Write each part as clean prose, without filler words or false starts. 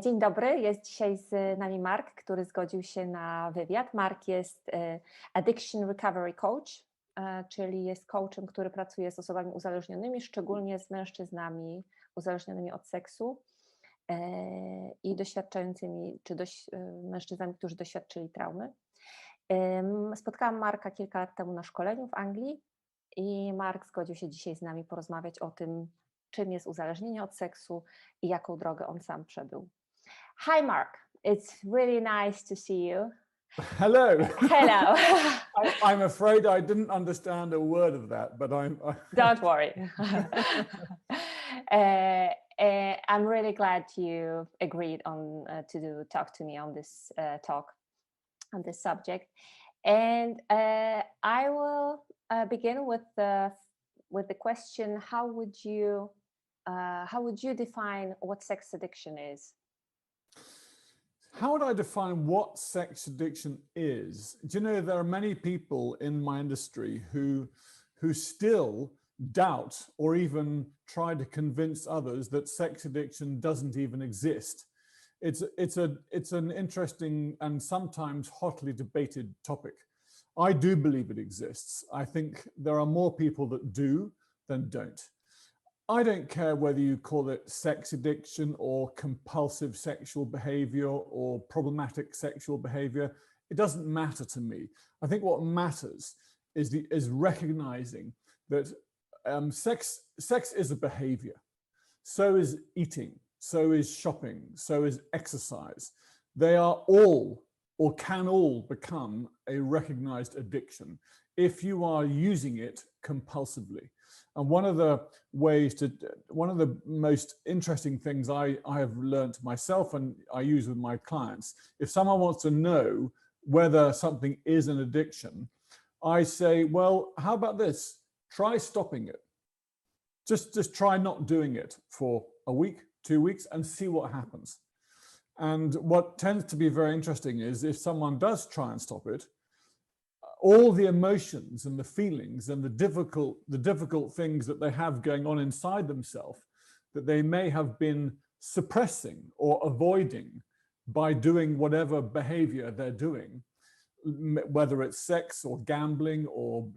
Dzień dobry, jest dzisiaj z nami Mark, który zgodził się na wywiad. Mark jest Addiction Recovery Coach, czyli jest coachem, który pracuje z osobami uzależnionymi, szczególnie z mężczyznami uzależnionymi od seksu i doświadczającymi, czy mężczyznami, którzy doświadczyli traumy. Spotkałam Marka kilka lat temu na szkoleniu w Anglii i Mark zgodził się dzisiaj z nami porozmawiać o tym, czym jest uzależnienie od seksu i jaką drogę on sam przebył. Hi Mark, it's really nice to see you. Hello. Hello. I'm afraid I didn't understand a word of that, but Don't worry. I'm really glad you agreed on to talk to me on this on this subject, and I will begin with the question: how would you define what sex addiction is? How would I define what sex addiction is? Do you know, there are many people in my industry who still doubt or even try to convince others that sex addiction doesn't even exist. It's an interesting and sometimes hotly debated topic. I do believe it exists. I think there are more people that do than don't. I don't care whether you call it sex addiction or compulsive sexual behavior or problematic sexual behavior. It doesn't matter to me. I think what matters is recognizing that sex is a behavior. So is eating, so is shopping, so is exercise. They are all or can all become a recognized addiction if you are using it compulsively. And one of the most interesting things I have learned myself and I use with my clients, if someone wants to know whether something is an addiction, I say, well, how about this? Try stopping it. Just try not doing it for a week, 2 weeks, and see what happens. And what tends to be very interesting is if someone does try and stop it, all the emotions and the feelings and the difficult things that they have going on inside themselves that they may have been suppressing or avoiding by doing whatever behavior they're doing, whether it's sex or gambling or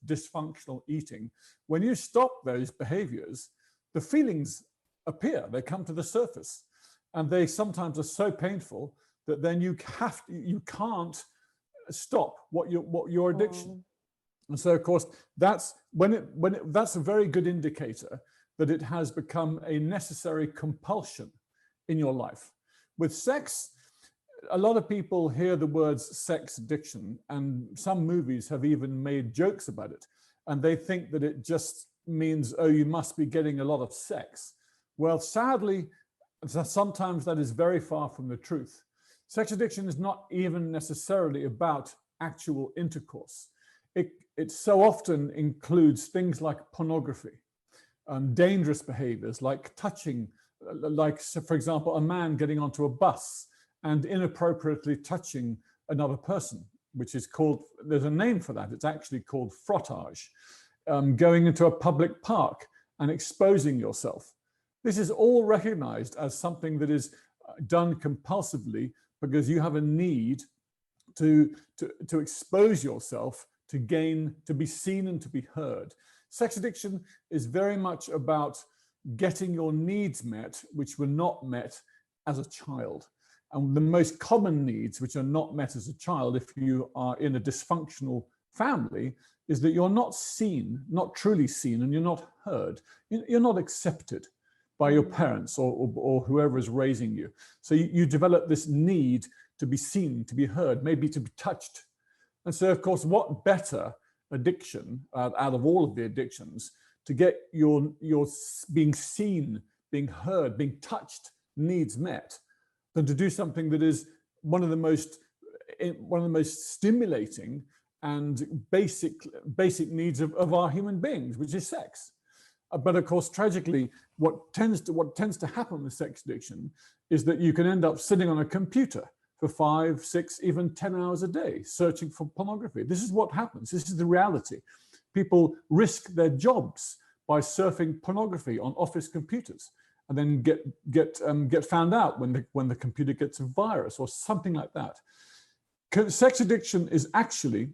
dysfunctional eating, when you stop those behaviors, the feelings appear, they come to the surface, and they sometimes are so painful that then you can't stop your addiction. And so of course that's that's a very good indicator that it has become a necessary compulsion in your life. With sex, a lot of people hear the words sex addiction, and some movies have even made jokes about it, and they think that it just means, oh, you must be getting a lot of sex. Well, sadly, sometimes that is very far from the truth. Sex addiction is not even necessarily about actual intercourse. It so often includes things like pornography, dangerous behaviors like touching, like, so for example, a man getting onto a bus and inappropriately touching another person, which is called, there's a name for that, it's actually called frottage. Going into a public park and exposing yourself. This is all recognized as something that is done compulsively because you have a need to expose yourself, to be seen and to be heard. Sex addiction is very much about getting your needs met, which were not met as a child. And the most common needs which are not met as a child, if you are in a dysfunctional family, is that you're not seen, not truly seen, and you're not heard. You're not accepted by your parents or whoever is raising you. So you develop this need to be seen, to be heard, maybe to be touched. And so, of course, what better addiction out of all of the addictions to get your being seen, being heard, being touched needs met than to do something that is one of the most stimulating and basic needs of our human beings, which is sex. But of course, tragically, what tends to happen with sex addiction is that you can end up sitting on a computer for 5, 6, even 10 hours a day, searching for pornography. This is what happens. This is the reality. People risk their jobs by surfing pornography on office computers. and then get found out when the computer gets a virus or something like that. Sex addiction is actually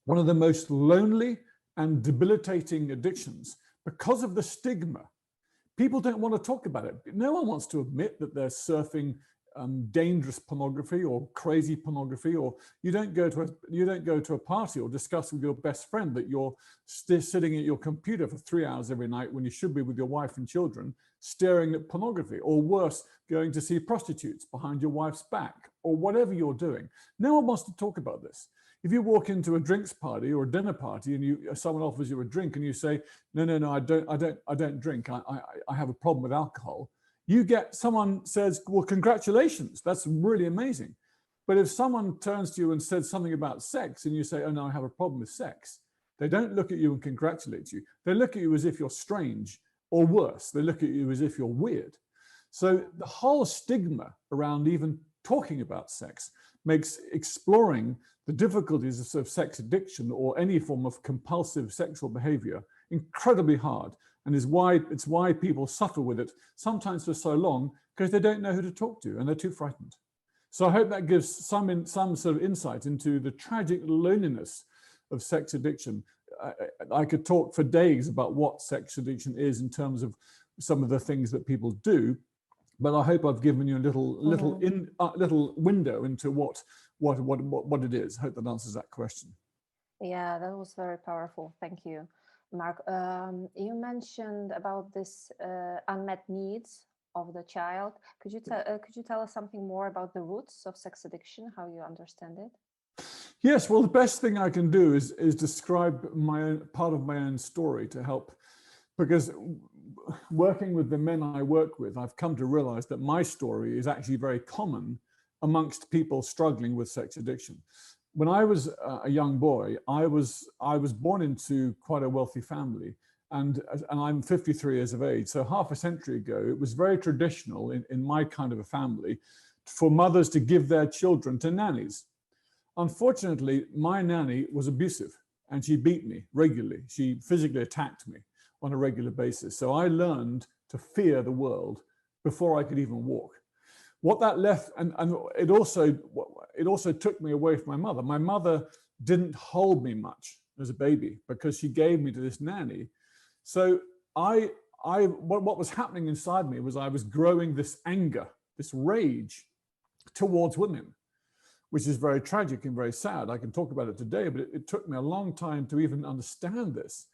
one of the most lonely and debilitating addictions because of the stigma. People don't want to talk about it. No one wants to admit that they're surfing dangerous pornography or crazy pornography, or you don't go to a party or discuss with your best friend that you're sitting at your computer for 3 hours every night when you should be with your wife and children staring at pornography, or worse, going to see prostitutes behind your wife's back, or whatever you're doing. No one wants to talk about this. If you walk into a drinks party or a dinner party and someone offers you a drink and you say, no, I don't drink, I have a problem with alcohol, you get someone says, well, congratulations, that's really amazing. But if someone turns to you and says something about sex and you say, oh no, I have a problem with sex, they don't look at you and congratulate you. They look at you as if you're strange, or worse, they look at you as if you're weird. So the whole stigma around even talking about sex makes exploring the difficulties of sex addiction or any form of compulsive sexual behavior incredibly hard, and it's why people suffer with it, sometimes for so long, because they don't know who to talk to and they're too frightened. So I hope that gives some sort of insight into the tragic loneliness of sex addiction. I could talk for days about what sex addiction is in terms of some of the things that people do, but I hope I've given you a little window into what it is. I hope that answers that question. Yeah, that was very powerful. Thank you, Mark. You mentioned about this unmet needs of the child. Could you tell us something more about the roots of sex addiction, how you understand it? Yes, well, the best thing I can do is describe part of my own story to help, because working with the men I work with, I've come to realize that my story is actually very common amongst people struggling with sex addiction. When I was a young boy, I was born into quite a wealthy family, and I'm 53 years of age. So half a century ago, it was very traditional in my kind of a family for mothers to give their children to nannies. Unfortunately, my nanny was abusive and she beat me regularly. She physically attacked me on a regular basis. So I learned to fear the world before I could even walk. What that left, and it also took me away from my mother. My mother didn't hold me much as a baby because she gave me to this nanny. So what was happening inside me was I was growing this anger, this rage towards women, which is very tragic and very sad. I can talk about it today, but it took me a long time to even understand this.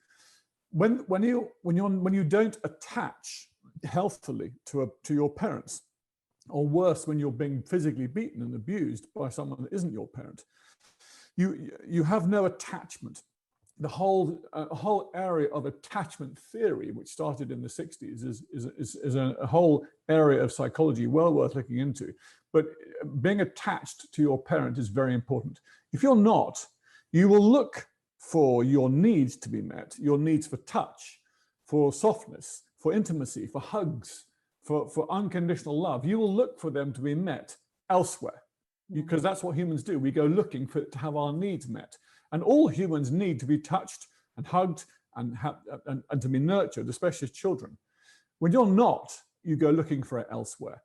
When you don't attach healthily to your parents, or worse, when you're being physically beaten and abused by someone that isn't your parent, you have no attachment. The whole area of attachment theory, which started in the 60s, is a whole area of psychology well worth looking into. But being attached to your parent is very important. If you're not, you will look for your needs to be met, your needs for touch, for softness, for intimacy, for hugs, for unconditional love. You will look for them to be met elsewhere, because that's what humans do. We go looking to have our needs met. And all humans need to be touched and hugged and to be nurtured, especially as children. When you're not, you go looking for it elsewhere.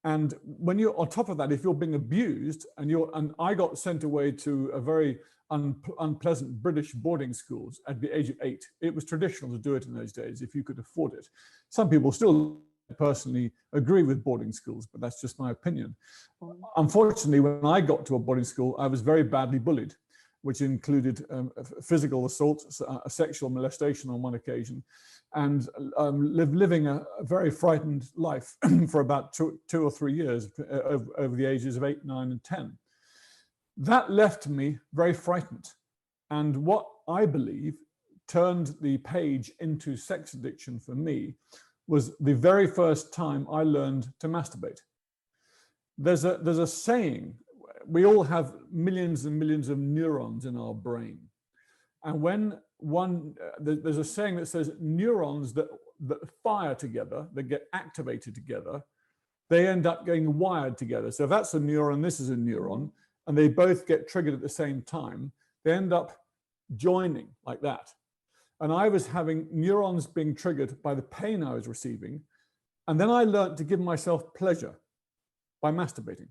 And when you're on top of that, if you're being abused, and I got sent away to a very unpleasant British boarding schools at the age of 8. It was traditional to do it in those days if you could afford it. Some people still personally agree with boarding schools, but that's just my opinion. Unfortunately, when I got to a boarding school, I was very badly bullied, which included physical assault, sexual molestation on one occasion, and living a very frightened life for about 2 or 3 years over the ages of 8, 9, and 10. That left me very frightened. And what I believe turned the page into sex addiction for me was the very first time I learned to masturbate. There's a saying, we all have millions and millions of neurons in our brain. And when there's a saying that says neurons that fire together, that get activated together, they end up getting wired together. So if that's a neuron, this is a neuron, and they both get triggered at the same time, they end up joining like that. And I was having neurons being triggered by the pain I was receiving, And then I learned to give myself pleasure by masturbating.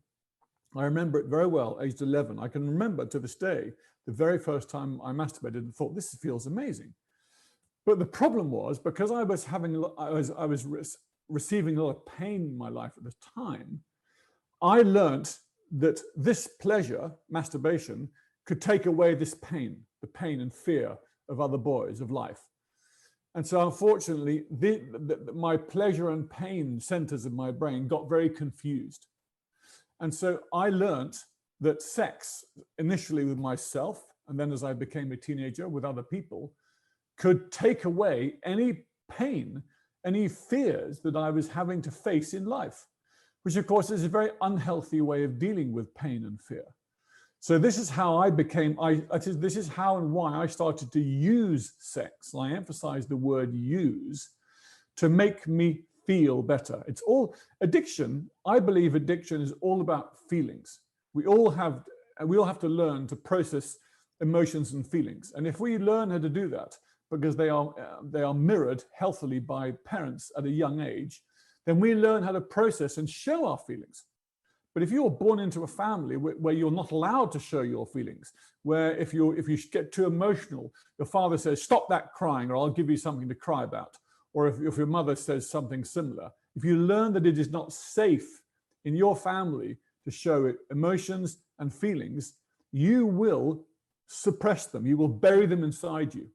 I remember it very well, aged 11. I can remember to this day, the very first time I masturbated and thought, this feels amazing. But the problem was, because I was receiving a lot of pain in my life at the time, I learned that this pleasure, masturbation, could take away this pain, the pain and fear of other boys, of life. And so unfortunately, my pleasure and pain centers of my brain got very confused. And so I learned that sex, initially with myself, and then as I became a teenager with other people, could take away any pain, any fears that I was having to face in life, which of course is a very unhealthy way of dealing with pain and fear. So this is how I became, this is how and why I started to use sex. And I emphasize the word use to make me feel better. It's all addiction. I believe addiction is all about feelings. We all have to learn to process emotions and feelings. And if we learn how to do that, because they are mirrored healthily by parents at a young age, then we learn how to process and show our feelings. But if you're born into a family where you're not allowed to show your feelings, where if you get too emotional, your father says, stop that crying, or I'll give you something to cry about. Or if your mother says something similar, if you learn that it is not safe in your family to show emotions and feelings, you will suppress them. You will bury them inside you.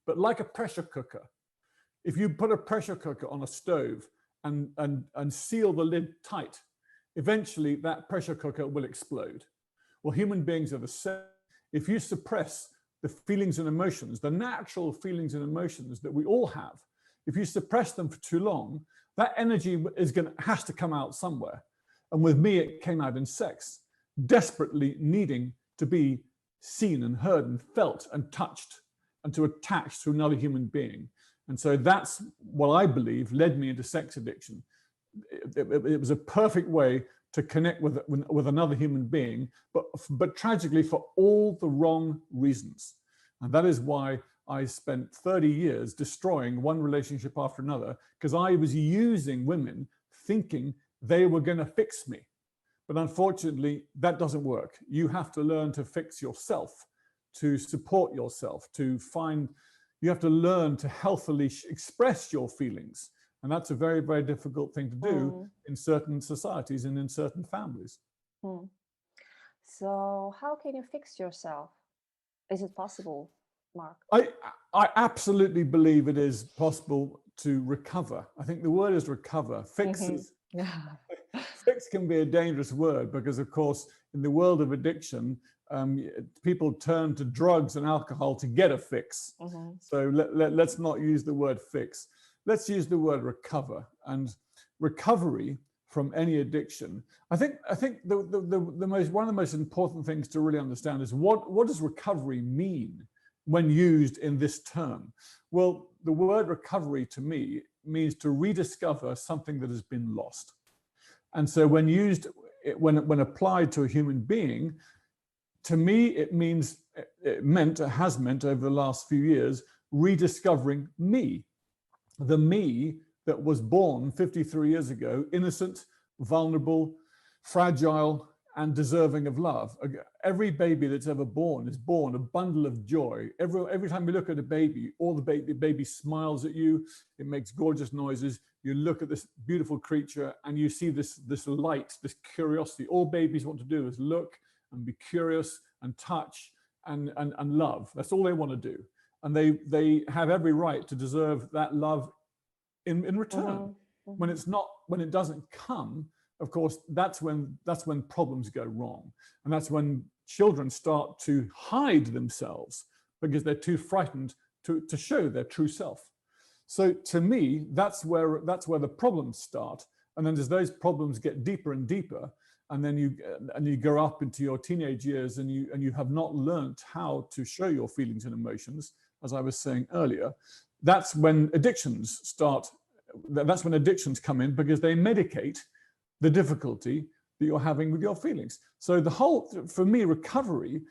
But like a pressure cooker, if you put a pressure cooker on a stove and seal the lid tight, eventually that pressure cooker will explode. Well, human beings are the same. If you suppress the feelings and emotions, the natural feelings and emotions that we all have, if you suppress them for too long, that energy has to come out somewhere. And with me, it came out in sex, desperately needing to be seen and heard and felt and touched and to attach to another human being. And so that's what I believe led me into sex addiction. It was a perfect way to connect with another human being, but tragically for all the wrong reasons. And that is why I spent 30 years destroying one relationship after another, because I was using women thinking they were going to fix me. But unfortunately, that doesn't work. You have to learn to fix yourself, to support yourself, you have to learn to healthily express your feelings. And that's a very, very difficult thing to do in certain societies and in certain families. So how can you fix yourself? Is it possible, Mark? I absolutely believe it is possible to recover. I think the word is recover. Fix can be a dangerous word because, of course, in the world of addiction, people turn to drugs and alcohol to get a fix. So let's not use the word fix. Let's use the word recover. And recovery from any addiction, I think one of the most important things to really understand is what does recovery mean when used in this term? Well, the word recovery to me means to rediscover something that has been lost. And so when used, when applied to a human being, to me, it has meant over the last few years, rediscovering me, the me that was born 53 years ago, innocent, vulnerable, fragile, and deserving of love. Every baby that's ever born is born a bundle of joy. Every time you look at a baby, the baby smiles at you, it makes gorgeous noises. You look at this beautiful creature and you see this light, this curiosity. All babies want to do is look and be curious and touch and love. That's all they want to do. And they have every right to deserve that love in return. When it doesn't come, of course, that's when problems go wrong. And that's when children start to hide themselves because they're too frightened to show their true self. So to me, that's where the problems start. And then as those problems get deeper and deeper, and then you grow up into your teenage years and you have not learned how to show your feelings and emotions, as I was saying earlier, that's when addictions come in, because they medicate the difficulty that you're having with your feelings. So for me, recovery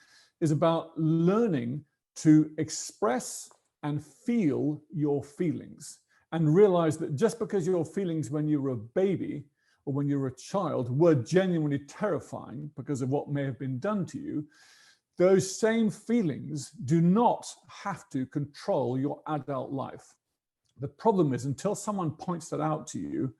is about learning to express and feel your feelings. and realize that just because your feelings when you were a baby or when you were a child were genuinely terrifying because of what may have been done to you, those same feelings do not have to control your adult life. The problem is, until someone points that out to you,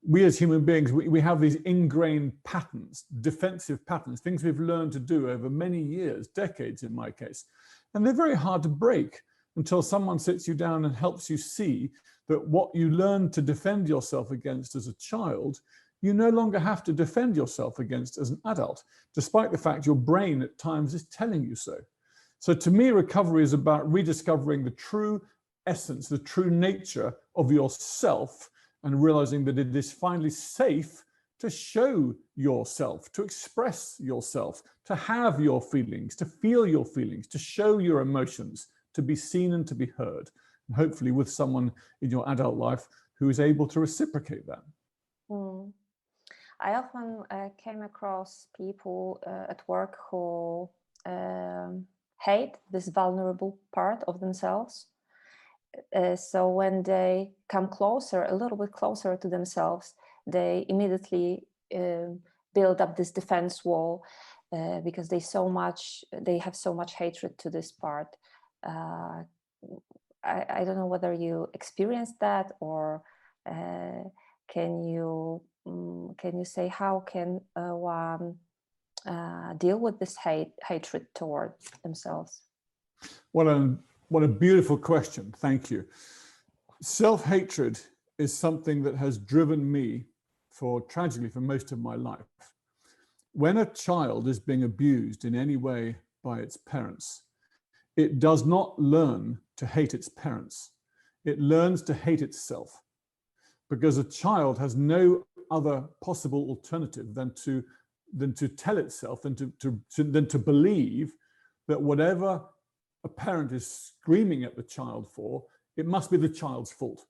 we as human beings, we have these ingrained patterns, defensive patterns, things we've learned to do over many years, decades in my case. And they're very hard to break until someone sits you down and helps you see that what you learned to defend yourself against as a child, you no longer have to defend yourself against as an adult, despite the fact your brain at times is telling you so. So to me, recovery is about rediscovering the true essence, the true nature of yourself, and realizing that it is finally safe to show yourself, to express yourself, to have your feelings, to feel your feelings, to show your emotions, to be seen and to be heard. And hopefully with someone in your adult life who is able to reciprocate that. Mm. I often came across people at work who hate this vulnerable part of themselves. So when they come closer, a little bit closer to themselves, they immediately build up this defense wall because they have so much hatred to this part. I don't know whether you experienced that, or can you say how can one deal with this hatred toward themselves? What a beautiful question. Thank you. Self-hatred is something that has driven me tragically for most of my life. When a child is being abused in any way by its parents, it does not learn to hate its parents. It learns to hate itself, because a child has no other possible alternative than to tell itself, than to believe that whatever a parent is screaming at the child for, it must be the child's fault.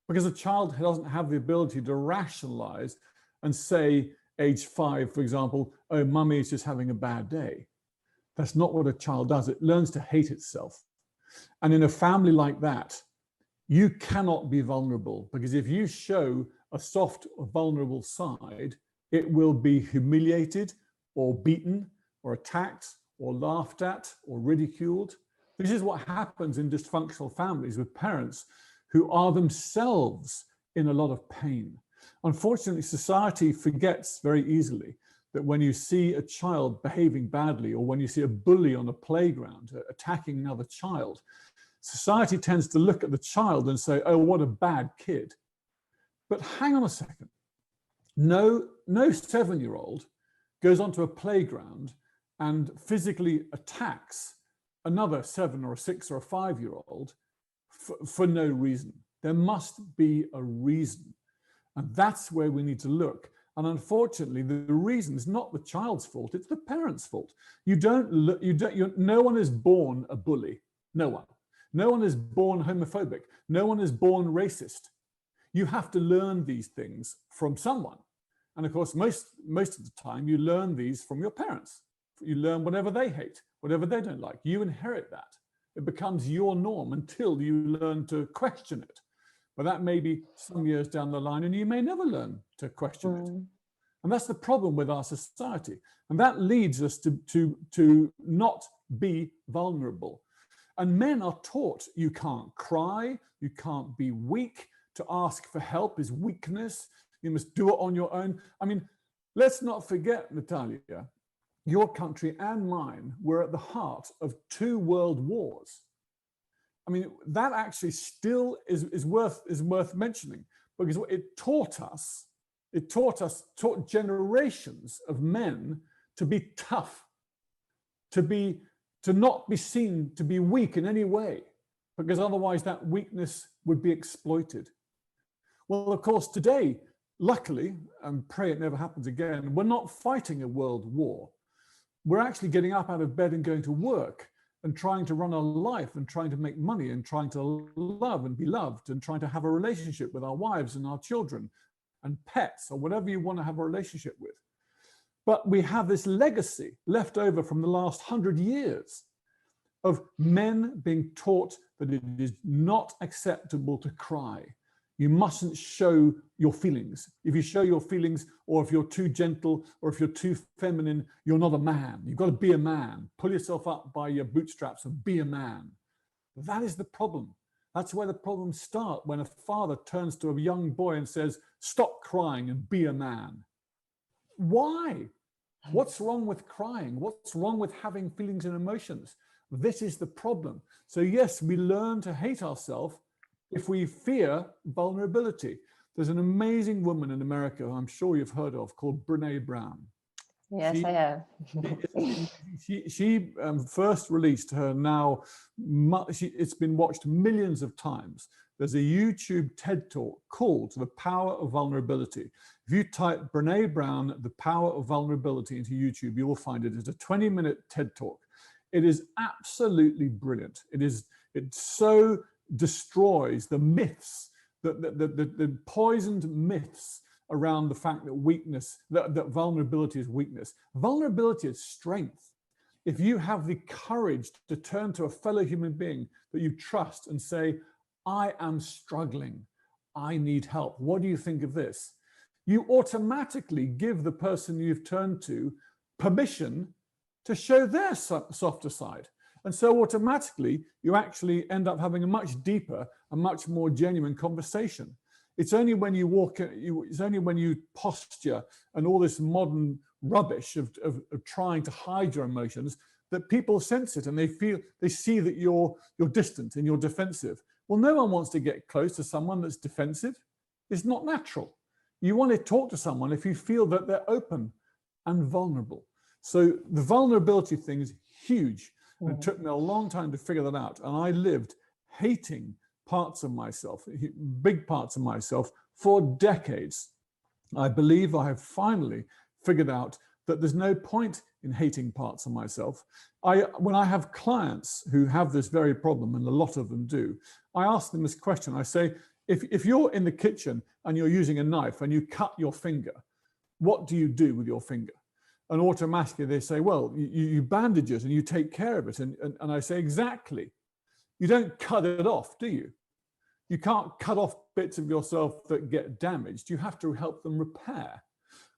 Because a child doesn't have the ability to rationalize and say, age 5, for example, oh, mummy is just having a bad day. That's not what a child does. It learns to hate itself. And in a family like that, you cannot be vulnerable, because if you show a soft or vulnerable side, it will be humiliated or beaten or attacked or laughed at or ridiculed. This is what happens in dysfunctional families with parents who are themselves in a lot of pain. Unfortunately, society forgets very easily that when you see a child behaving badly, or when you see a bully on a playground attacking another child, society tends to look at the child and say, oh, what a bad kid. But hang on a second. No 7-year-old goes onto a playground and physically attacks another 7 or a 6 or a 5-year-old for no reason. There must be a reason. And that's where we need to look. And unfortunately, the reason is not the child's fault, it's the parent's fault. No one is born a bully. No one. No one is born homophobic. No one is born racist. You have to learn these things from someone. And of course, most of the time, you learn these from your parents. You learn whatever they hate, whatever they don't like. You inherit that. It becomes your norm until you learn to question it. But that may be some years down the line, and you may never learn to question it. And that's the problem with our society. And that leads us to not be vulnerable. And men are taught you can't cry, you can't be weak, to ask for help is weakness, you must do it on your own. I mean, let's not forget, Natalia, your country and mine were at the heart of 2 world wars. I mean, that actually still is worth mentioning, because it taught generations of men to be tough, to not be seen to be weak in any way, because otherwise that weakness would be exploited. Well, of course, today, luckily, and pray it never happens again, we're not fighting a world war. We're actually getting up out of bed and going to work and trying to run our life and trying to make money and trying to love and be loved and trying to have a relationship with our wives and our children and pets or whatever you want to have a relationship with. But we have this legacy left over from the last 100 years of men being taught that it is not acceptable to cry, You mustn't show your feelings. If you show your feelings, or if you're too gentle, or if you're too feminine, you're not a man. You've got to be a man. Pull yourself up by your bootstraps and be a man. That is the problem. That's where the problems start, when a father turns to a young boy and says, stop crying and be a man. Why? What's wrong with crying? What's wrong with having feelings and emotions? This is the problem. So yes, we learn to hate ourselves if we fear vulnerability. There's an amazing woman in America who I'm sure you've heard of, called Brené Brown. Yes, I have. She first released her now, it's been watched millions of times. There's a YouTube TED Talk called The Power of Vulnerability. If you type Brené Brown, The Power of Vulnerability into YouTube, you will find it. It's a 20-minute TED Talk. It is absolutely brilliant. It so destroys the myths, the poisoned myths around the fact that weakness, that vulnerability is weakness. Vulnerability is strength. If you have the courage to turn to a fellow human being that you trust and say, I am struggling, I need help, what do you think of this? You automatically give the person you've turned to permission to show their softer side. And so automatically, you actually end up having a much deeper and much more genuine conversation. It's only when you walk, it's only when you posture and all this modern rubbish of trying to hide your emotions that people sense it, and they see that you're distant and you're defensive. Well, no one wants to get close to someone that's defensive. It's not natural. You want to talk to someone if you feel that they're open and vulnerable. So the vulnerability thing is huge. And it took me a long time to figure that out. And I lived hating parts of myself, big parts of myself, for decades. I believe I have finally figured out that there's no point in hating parts of myself. When I have clients who have this very problem, and a lot of them do, I ask them this question. I say, if you're in the kitchen and you're using a knife and you cut your finger, what do you do with your finger? And automatically they say, well, you bandage it and you take care of it. And I say, exactly. You don't cut it off, do you? You can't cut off bits of yourself that get damaged. You have to help them repair.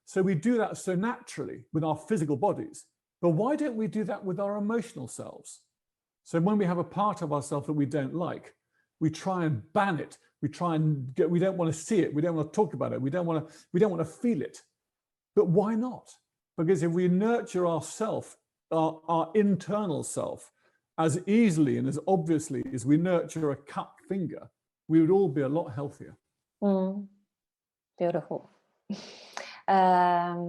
So we do that so naturally with our physical bodies. But why don't we do that with our emotional selves? So when we have a part of ourselves that we don't like, we try and ban it. We don't want to see it. We don't want to talk about it. We don't want to feel it. But why not? Because if we nurture ourself, our internal self, as easily and as obviously as we nurture a cut finger, we would all be a lot healthier. Beautiful. I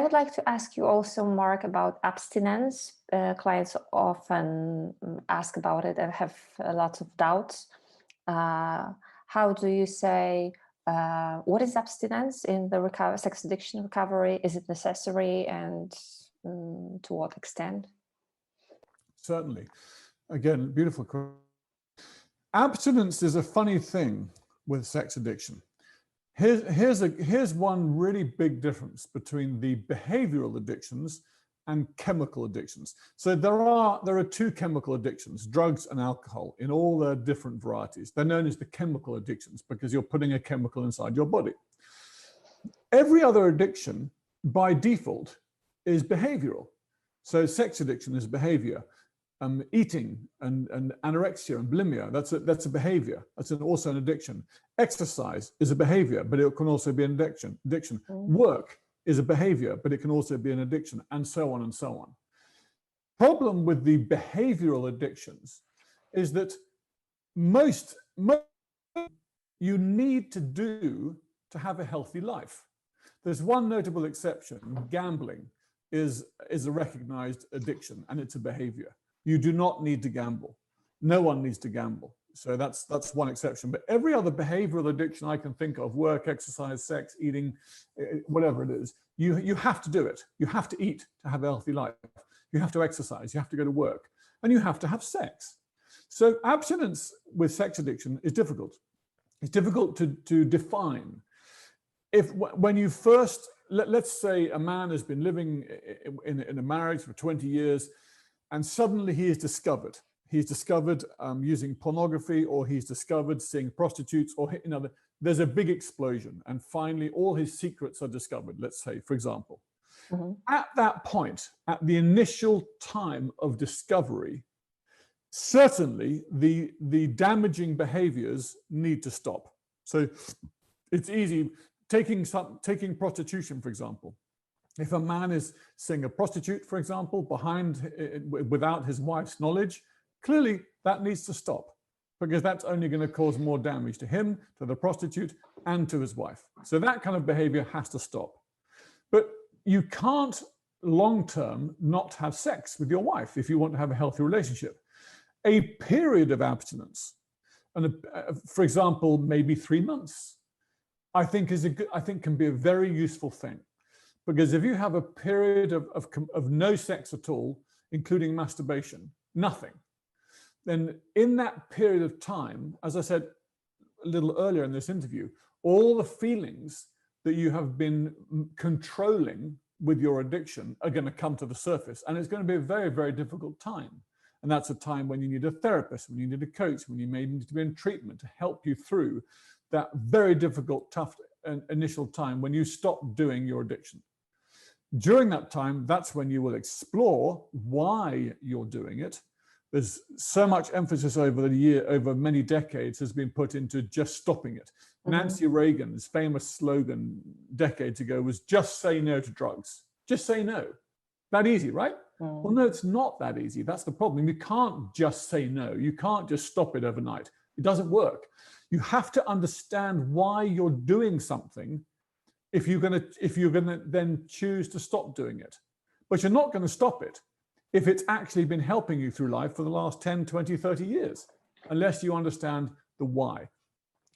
would like to ask you also, Mark, about abstinence. Clients often ask about it and have lots of doubts. How do you say, what is abstinence in the sex addiction recovery? Is it necessary, and to what extent? Certainly. Again, beautiful question. Abstinence is a funny thing with sex addiction. Here's one really big difference between the behavioral addictions and chemical addictions. So there are two chemical addictions, drugs and alcohol, in all their different varieties. They're known as the chemical addictions because you're putting a chemical inside your body. Every other addiction, by default, is behavioral. So sex addiction is behavior. Eating and anorexia and bulimia, that's a behavior. That's also an addiction. Exercise is a behavior, but it can also be an addiction. Work is a behavior, but it can also be an addiction, and so on and so on. Problem with the behavioral addictions is that most you need to do to have a healthy life. There's one notable exception. Gambling is a recognized addiction, and it's a behavior. You do not need to gamble. No one needs to gamble. So that's one exception. But every other behavioral addiction I can think of, work, exercise, sex, eating, whatever it is, you have to do it. You have to eat to have a healthy life. You have to exercise. You have to go to work. And you have to have sex. So abstinence with sex addiction is difficult. It's difficult to define. When you first, let's say a man has been living in a marriage for 20 years, and suddenly he is discovered. he's discovered using pornography, or he's discovered seeing prostitutes, or there's a big explosion, and finally all his secrets are discovered, let's say, for example. At that point, at the initial time of discovery, certainly the damaging behaviors need to stop. So it's easy, taking prostitution, for example. If a man is seeing a prostitute, for example, without his wife's knowledge, clearly that needs to stop, because that's only going to cause more damage to him, to the prostitute, and to his wife. So that kind of behavior has to stop. But you can't long-term not have sex with your wife if you want to have a healthy relationship. A period of abstinence, and for example, maybe 3 months, I think can be a very useful thing. Because if you have a period of no sex at all, including masturbation, nothing, then in that period of time, as I said a little earlier in this interview, all the feelings that you have been controlling with your addiction are going to come to the surface. And it's going to be a very, very difficult time. And that's a time when you need a therapist, when you need a coach, when you may need to be in treatment to help you through that very difficult, tough initial time when you stop doing your addiction. During that time, that's when you will explore why you're doing it. There's so much emphasis over many decades has been put into just stopping it. Nancy Reagan's famous slogan decades ago was just say no to drugs. Just say no. That easy, right? Well, no, it's not that easy. That's the problem. You can't just say no. You can't just stop it overnight. It doesn't work. You have to understand why you're doing something if you're gonna then choose to stop doing it. But you're not going to stop it if it's actually been helping you through life for the last 10, 20, 30 years, unless you understand the why.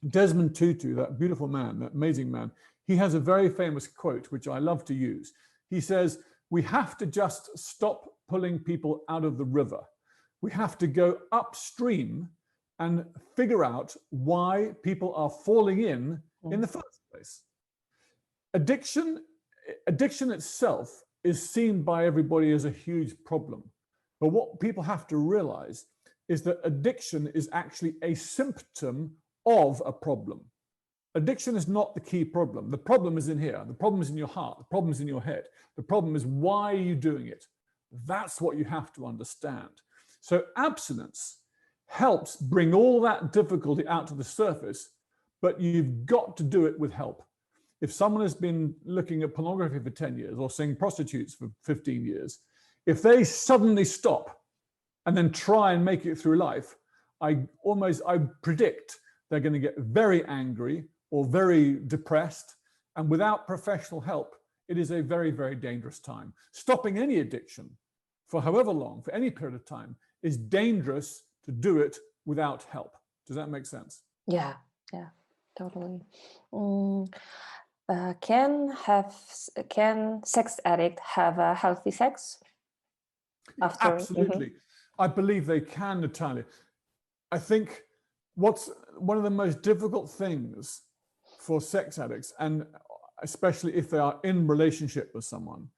Desmond Tutu, that beautiful man, that amazing man, he has a very famous quote, which I love to use. He says, we have to just stop pulling people out of the river. We have to go upstream and figure out why people are falling in the first place. Addiction itself is seen by everybody as a huge problem. But what people have to realize is that addiction is actually a symptom of a problem. Addiction is not the key problem. The problem is in here. The problem is in your heart. The problem is in your head. The problem is, why are you doing it? That's what you have to understand. So abstinence helps bring all that difficulty out to the surface, but you've got to do it with help. If someone has been looking at pornography for 10 years or seeing prostitutes for 15 years, if they suddenly stop and then try and make it through life, I predict they're going to get very angry or very depressed. And without professional help, it is a very, very dangerous time. Stopping any addiction for however long, for any period of time, is dangerous to do it without help. Does that make sense? Yeah, totally. Can sex addict have a healthy sex after? Absolutely. I believe they can, Natalia. I think what's one of the most difficult things for sex addicts, and especially if they are in relationship with someone,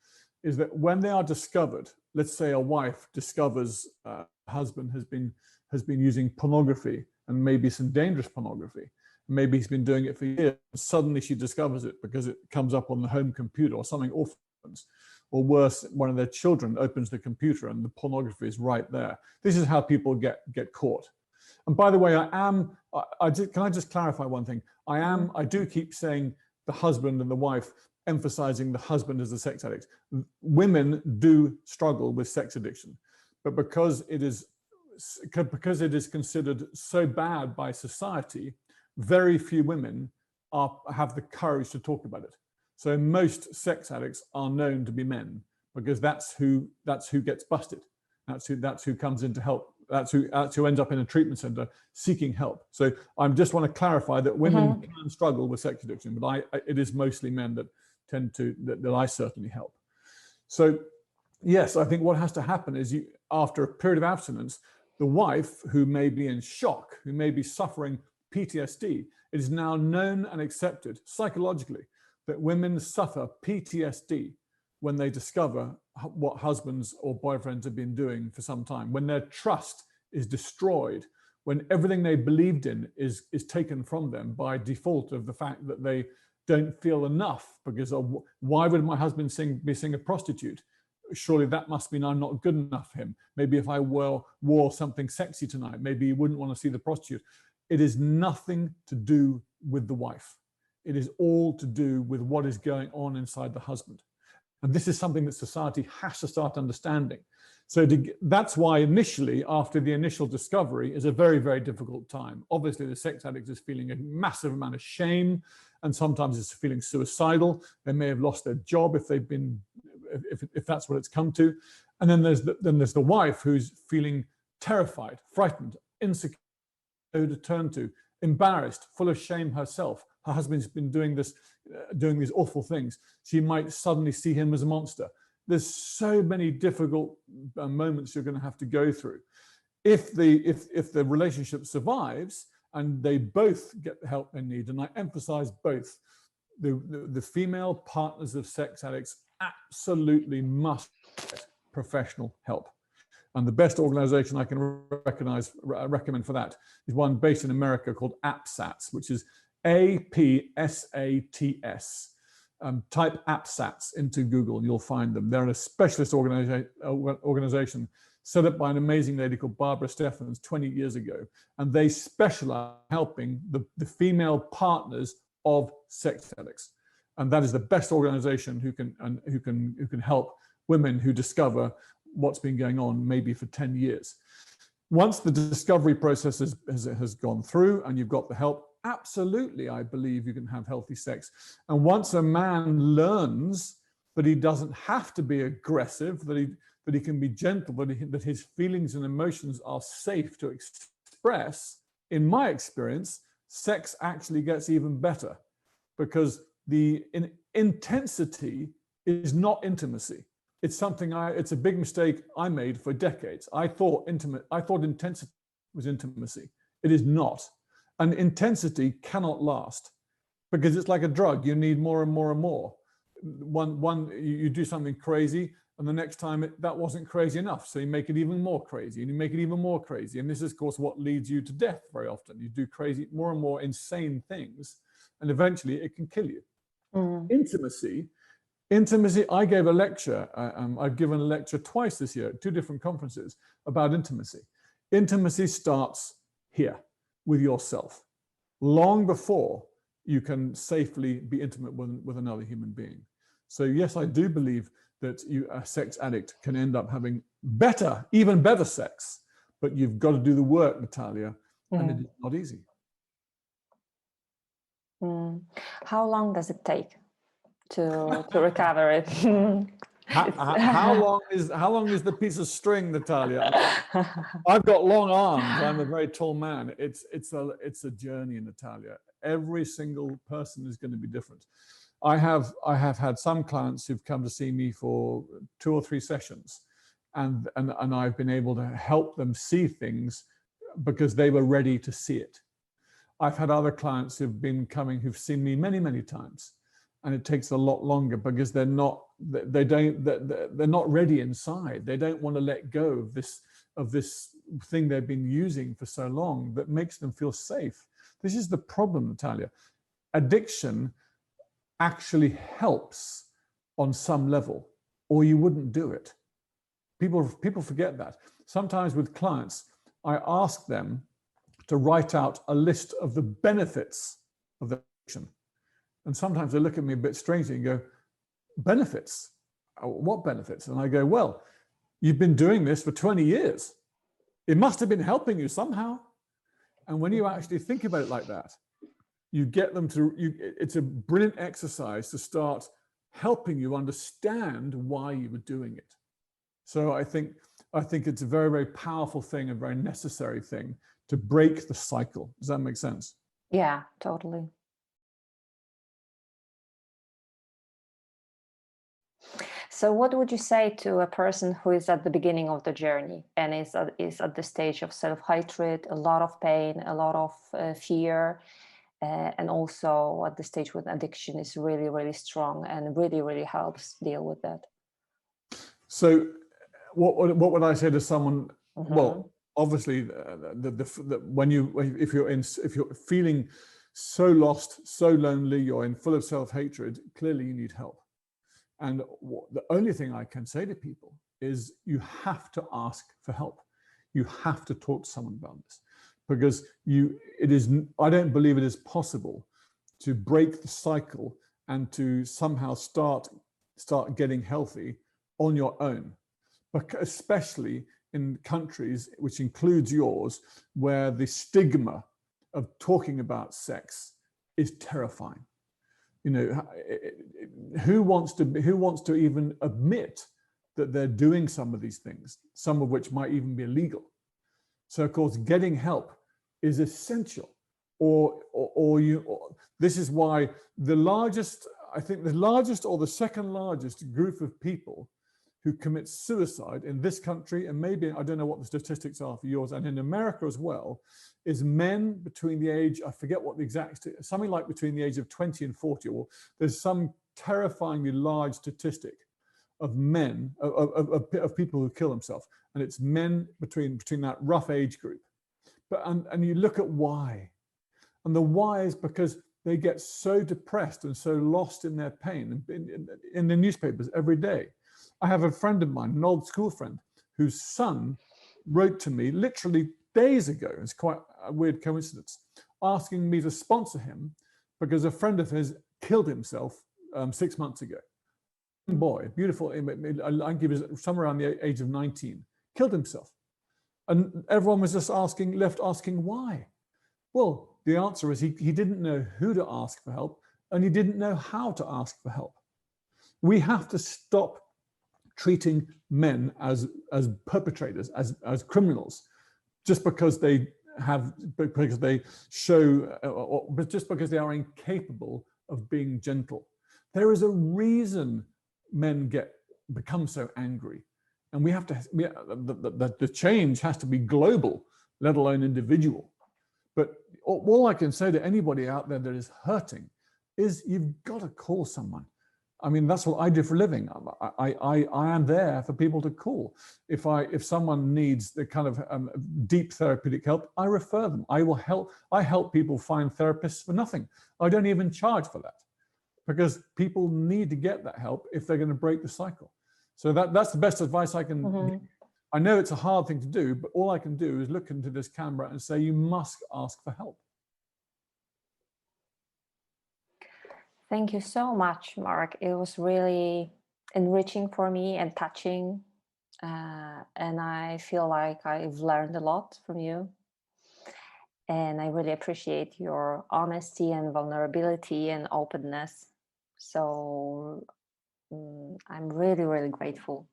is that when they are discovered, let's say a wife discovers a husband has been using pornography, and maybe some dangerous pornography. Maybe he's been doing it for years. Suddenly she discovers it because it comes up on the home computer, or something awful happens. Or worse, one of their children opens the computer and the pornography is right there. This is how people get caught. And by the way, can I just clarify one thing? I do keep saying the husband and the wife, emphasizing the husband as a sex addict. Women do struggle with sex addiction, but because it is considered so bad by society, very few women have the courage to talk about it. So most sex addicts are known to be men, because that's who gets busted. That's who comes in to help. That's who ends up in a treatment center seeking help. So I just want to clarify that women can struggle with sex addiction, but it is mostly men that that I certainly help. So yes, I think what has to happen is after a period of abstinence, the wife, who may be in shock, who may be suffering PTSD, it is now known and accepted psychologically that women suffer PTSD when they discover what husbands or boyfriends have been doing for some time, when their trust is destroyed, when everything they believed in is taken from them by default of the fact that they don't feel enough, because of, why would my husband be seeing a prostitute? Surely that must mean I'm not good enough for him. Maybe if I wore something sexy tonight, maybe he wouldn't want to see the prostitute. It is nothing to do with the wife. It is all to do with what is going on inside the husband. And this is something that society has to start understanding. So that's why initially, after the initial discovery, is a very, very difficult time. Obviously, the sex addict is feeling a massive amount of shame, and sometimes it's feeling suicidal. They may have lost their job if they've been, if that's what it's come to. And then there's the wife who's feeling terrified, frightened, insecure, who to turn to, embarrassed, full of shame herself. Her husband's been doing these awful things. She might suddenly see him as a monster. There's so many difficult moments you're going to have to go through. If the relationship survives and they both get the help they need, and I emphasize both, the female partners of sex addicts absolutely must get professional help. And the best organization I can recommend for that is one based in America called APSATS, which is APSATS. Type APSATS into Google and you'll find them. They're a specialist organization set up by an amazing lady called Barbara Stephens 20 years ago. And they specialize in helping the female partners of sex addicts. And that is the best organization who can help women who discover what's been going on maybe for 10 years. Once the discovery process has gone through and you've got the help, absolutely, I believe you can have healthy sex. And once a man learns that he doesn't have to be aggressive, that he can be gentle, that his feelings and emotions are safe to express, in my experience, sex actually gets even better, because the intensity is not intimacy. It's it's a big mistake I made for decades. I thought intensity was intimacy. It is not. And intensity cannot last, because it's like a drug. You need more and more and more. You do something crazy, and the next time that wasn't crazy enough. So you make it even more crazy, and you make it even more crazy. And this is, of course, what leads you to death very often. You do crazy, more and more insane things, and eventually it can kill you. Intimacy, I gave a lecture, I've given a lecture twice this year at 2 different conferences about intimacy. Intimacy starts here with yourself, long before you can safely be intimate with another human being. So yes, I do believe that a sex addict can end up having even better sex, but you've got to do the work, Natalia, and it is not easy. How long does it take to recover it? How long is the piece of string, Natalia? I've got long arms. I'm a very tall man. It's a journey, Natalia. Every single person is going to be different. I have had some clients who've come to see me for 2 or 3 sessions, and I've been able to help them see things because they were ready to see it. I've had other clients who've seen me many, many times, and it takes a lot longer because they're not ready inside. They don't want to let go of this thing they've been using for so long that makes them feel safe. This is the problem, Natalia. Addiction actually helps on some level, or you wouldn't do it. People forget that. Sometimes with clients, I ask them to write out a list of the benefits of the addiction. And sometimes they look at me a bit strangely and go, benefits? What benefits? And I go, well, you've been doing this for 20 years. It must have been helping you somehow. And when you actually think about it like that, you get them it's a brilliant exercise to start helping you understand why you were doing it. So I think it's a very, very powerful thing, a very necessary thing to break the cycle. Does that make sense? Yeah, totally. So what would you say to a person who is at the beginning of the journey and is at the stage of self-hatred, a lot of pain, a lot of fear, and also at the stage when addiction is really, really strong and really, really helps deal with that? So what would I say to someone? Well, obviously if you're feeling so lost, so lonely, you're in full of self-hatred, clearly you need help. And the only thing I can say to people is you have to ask for help. You have to talk to someone about this, because I don't believe it is possible to break the cycle and to somehow start getting healthy on your own, but especially in countries, which includes yours, where the stigma of talking about sex is terrifying. You know, who wants to even admit that they're doing some of these things, some of which might even be illegal? So of course, getting help is essential. This is why the largest or the second largest group of people who commit suicide in this country, and maybe, I don't know what the statistics are for yours, and in America as well, is men between the age, I forget what the exact, something like between the age of 20 and 40, or there's some terrifyingly large statistic of men, of people who kill themselves, and it's men between that rough age group. But and you look at why, and the why is because they get so depressed and so lost in their pain in the newspapers every day. I have a friend of mine, an old school friend, whose son wrote to me literally days ago, it's quite a weird coincidence, asking me to sponsor him because a friend of his killed himself 6 months ago. Boy, beautiful, I think he was somewhere around the age of 19, killed himself. And everyone was just left asking why. Well, the answer is he didn't know who to ask for help, and he didn't know how to ask for help. We have to stop treating men as perpetrators, as criminals, just because they show, but just because they are incapable of being gentle. There is a reason men become so angry, and we have to. The change has to be global, let alone individual. But all I can say to anybody out there that is hurting is you've got to call someone. I mean, that's what I do for a living. I am there for people to call. If someone needs the kind of deep therapeutic help, I refer them. I will help. I help people find therapists for nothing. I don't even charge for that, because people need to get that help if they're going to break the cycle. So that's the best advice I can give. I know it's a hard thing to do, but all I can do is look into this camera and say, you must ask for help. Thank you so much, Mark. It was really enriching for me and touching. And I feel like I've learned a lot from you. And I really appreciate your honesty and vulnerability and openness. So I'm really, really grateful.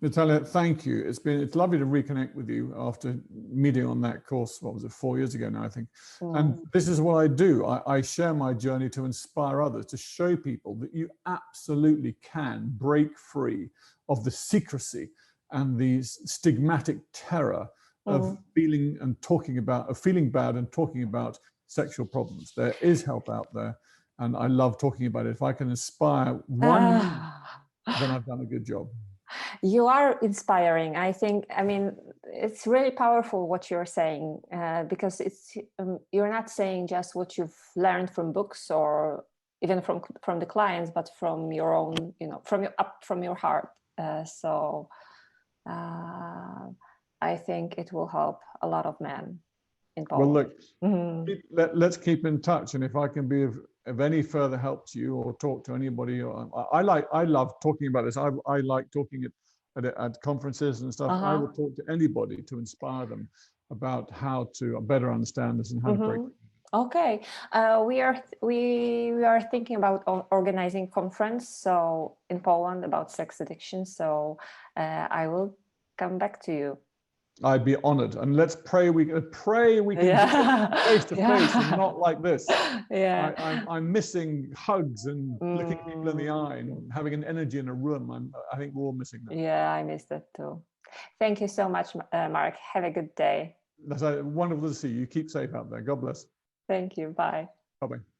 Natalia, thank you. It's lovely to reconnect with you after meeting on that course. What was it, 4 years ago now, I think. And this is what I do. I share my journey to inspire others, to show people that you absolutely can break free of the secrecy and the stigmatic terror of feeling bad and talking about sexual problems. There is help out there, and I love talking about it. If I can inspire one, then I've done a good job. You are inspiring. I mean, it's really powerful what you're saying, because you're not saying just what you've learned from books or even from the clients, but from your own, from your heart. So I think it will help a lot of men in Poland. Well, look, let's keep in touch, and if I can be of any further help to you or talk to anybody, I love talking about this. I like talking at conferences and stuff. I will talk to anybody to inspire them about how to better understand this and how to break it. Okay, we are thinking about organizing conference in Poland about sex addiction. So I will come back to you. I'd be honored, and let's pray we can face to face and not like this. Yeah, I'm missing hugs and looking people in the eye and having an energy in a room. I think we're all missing that. Yeah, I miss that too. Thank you so much, Mark. Have a good day. That's wonderful to see you. Keep safe out there. God bless. Thank you. Bye. Bye-bye.